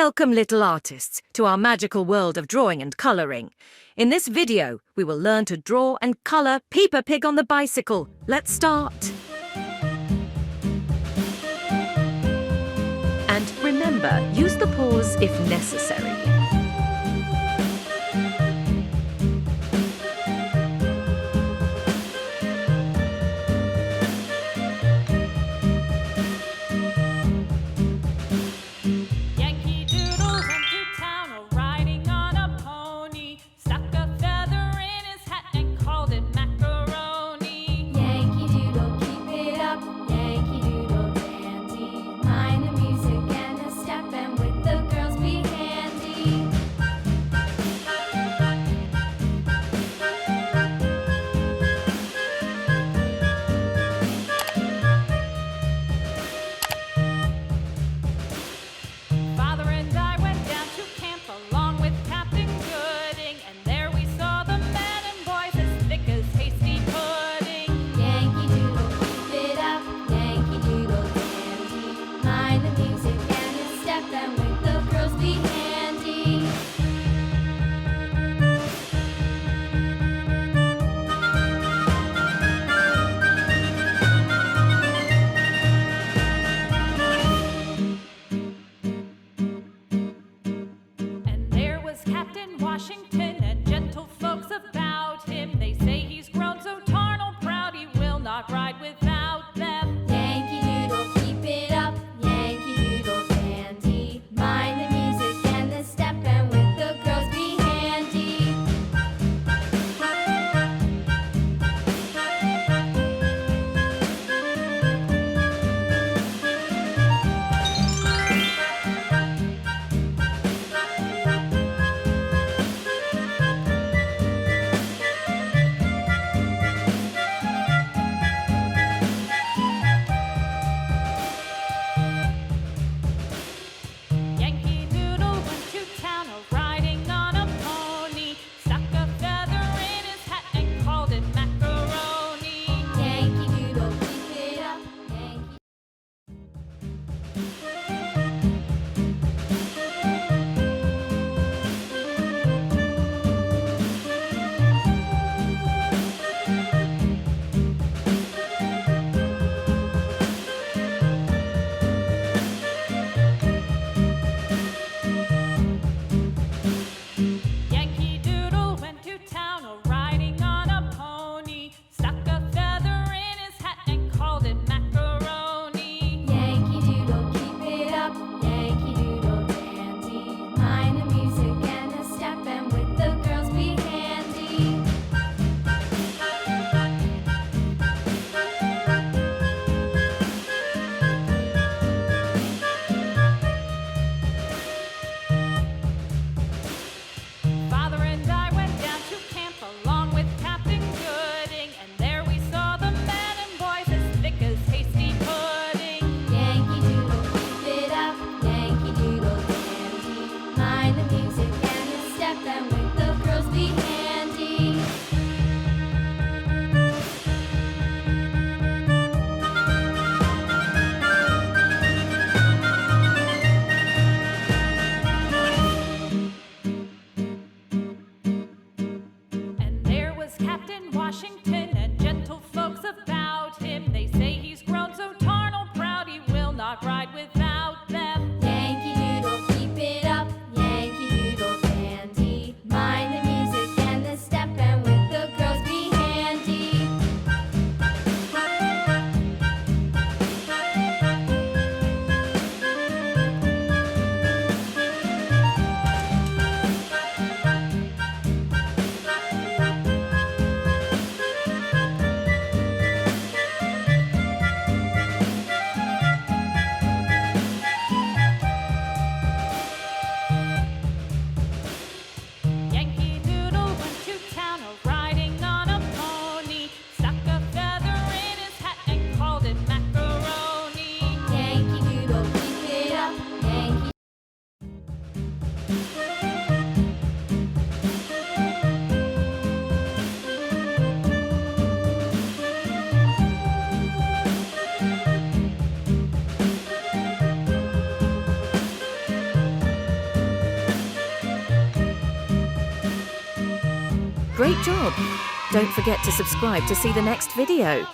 Welcome, little artists, to our magical world of drawing and colouring. In this video, we will learn to draw and colour Pepa Pig on the bicycle. Let's start. And remember, use the paws if necessary. Yankee Doodle went to town riding on a pony, stuck a feather in his hat and called it macaroni. Yankee Doodle, keep it up, Yankee Doodle dandy. Mind the music and the step, and with the girls be handy. Father and I went down to camp along with Captain Gooding, and there we saw the men and boys as thick as hasty pudding. Yankee Doodle, keep it up, Yankee Doodle dandy. Mind the music and the step, and with the girls be handy. And there was Captain Washington and gentle folks about him. They say he's grown so tarnal proud he will not ride without them. Yankee Doodle, keep it up, Yankee Doodle dandy. Mind the music and the step, and with the girls be handy. Great job! Don't forget to subscribe to see the next video.